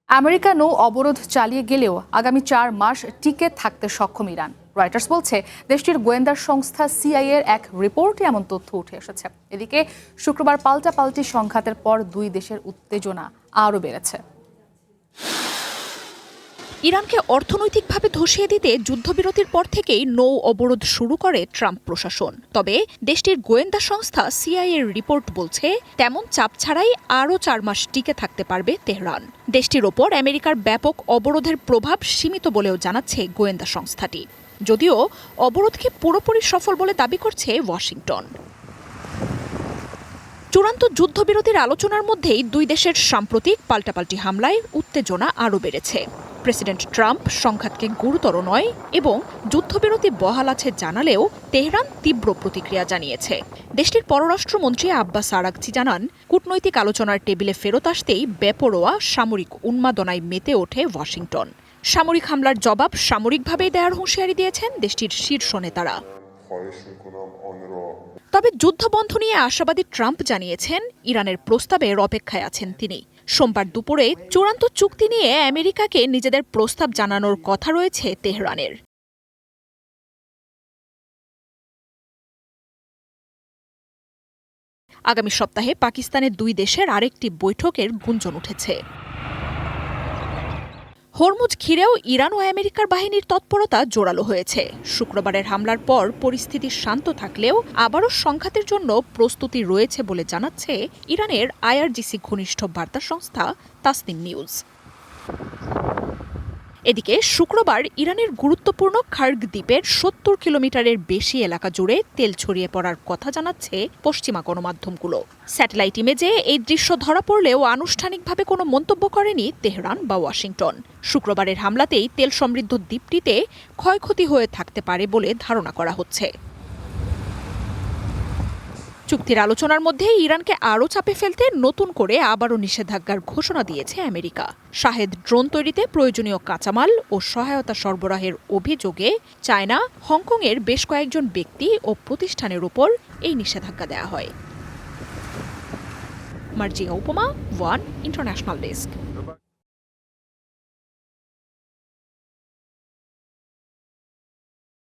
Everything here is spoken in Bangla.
আমেরিকা নৌ অবরোধ চালিয়ে গেলেও আগামী ৪ মাস টিকে থাকতে সক্ষম ইরান। রয়টার্স বলছে দেশটির গোয়েন্দা সংস্থা সিআইএর এক রিপোর্টে এমন তথ্য উঠে এসেছে। এদিকে শুক্রবার পাল্টাপাল্টি সংঘাতের পর দুই দেশের উত্তেজনা আরও বেড়েছে। ইরানকে অর্থনৈতিকভাবে ধসিয়ে দিতে যুদ্ধবিরতির পর থেকেই নৌ অবরোধ শুরু করে ট্রাম্প প্রশাসন। তবে দেশটির গোয়েন্দা সংস্থা সিআইএর রিপোর্ট বলছে তেমন চাপ ছাড়াই আরও ৪ মাস টিকে থাকতে পারবে তেহরান। দেশটির ওপর আমেরিকার ব্যাপক অবরোধের প্রভাব সীমিত বলেও জানাচ্ছে গোয়েন্দা সংস্থাটি, যদিও অবরোধকে পুরোপুরি সফল বলে দাবি করছে ওয়াশিংটন। চূড়ান্ত যুদ্ধবিরতির আলোচনার মধ্যেই দুই দেশের সাম্প্রতিক পাল্টাপাল্টি হামলায় উত্তেজনা আরও বেড়েছে। প্রেসিডেন্ট ট্রাম্প সংঘাতকে গুরুতর নয় এবং যুদ্ধবিরতি বহাল আছে জানালেও তেহরান তীব্র প্রতিক্রিয়া জানিয়েছে। দেশটির পররাষ্ট্রমন্ত্রী আব্বাস আরাগচি জানান, কূটনৈতিক আলোচনার টেবিলে ফেরত আসতেই বেপরোয়া সামরিক উন্মাদনায় মেতে ওঠে ওয়াশিংটন। সামরিক হামলার জবাব সামরিকভাবেই দেওয়ার হুঁশিয়ারি দিয়েছেন দেশটির শীর্ষ নেতারা। তবে যুদ্ধবন্ধ নিয়ে আশাবাদী ট্রাম্প জানিয়েছেন, ইরানের প্রস্তাবের অপেক্ষায় আছেন তিনি। সোমবার দুপুরে চূড়ান্ত চুক্তি নিয়ে আমেরিকাকে নিজেদের প্রস্তাব জানানোর কথা রয়েছে তেহরানের। আগামী সপ্তাহে পাকিস্তানের দুই দেশের আরেকটি বৈঠকের গুঞ্জন উঠেছে। হরমুজ ঘিরেও ইরান ও আমেরিকার বাহিনীর তৎপরতা জোরালো হয়েছে। শুক্রবারের হামলার পর পরিস্থিতি শান্ত থাকলেও আবারও সংঘাতের জন্য প্রস্তুতি রয়েছে বলে জানাচ্ছে ইরানের আইআরজিসি ঘনিষ্ঠ বার্তা সংস্থা তাসনিম নিউজ। এদিকে শুক্রবার ইরানের গুরুত্বপূর্ণ খার্গ দ্বীপের ৭০ কিলোমিটারের বেশি এলাকা জুড়ে তেল ছড়িয়ে পড়ার কথা জানাচ্ছে পশ্চিমা গণমাধ্যমগুলো। স্যাটেলাইট ইমেজে এই দৃশ্য ধরা পড়লেও আনুষ্ঠানিকভাবে কোনো মন্তব্য করেনি তেহরান বা ওয়াশিংটন। শুক্রবারের হামলাতেই তেল সমৃদ্ধ দ্বীপটিতে ক্ষয়ক্ষতি হয়ে থাকতে পারে বলে ধারণা করা হচ্ছে। চুক্তির আলোচনার মধ্যে ইরানকে আরও চাপে ফেলতে নতুন করে আবারও নিষেধাজ্ঞার ঘোষণা দিয়েছে আমেরিকা। শাহেদ ড্রোন তৈরিতে প্রয়োজনীয় কাঁচামাল ও সহায়তা সরবরাহের অভিযোগে চায়না, হংকংয়ের বেশ কয়েকজন ব্যক্তি ও প্রতিষ্ঠানের উপর এই নিষেধাজ্ঞা দেওয়া হয়। মার্জিয়া উপমা, ওয়ান ইন্টারন্যাশনাল ডেস্ক।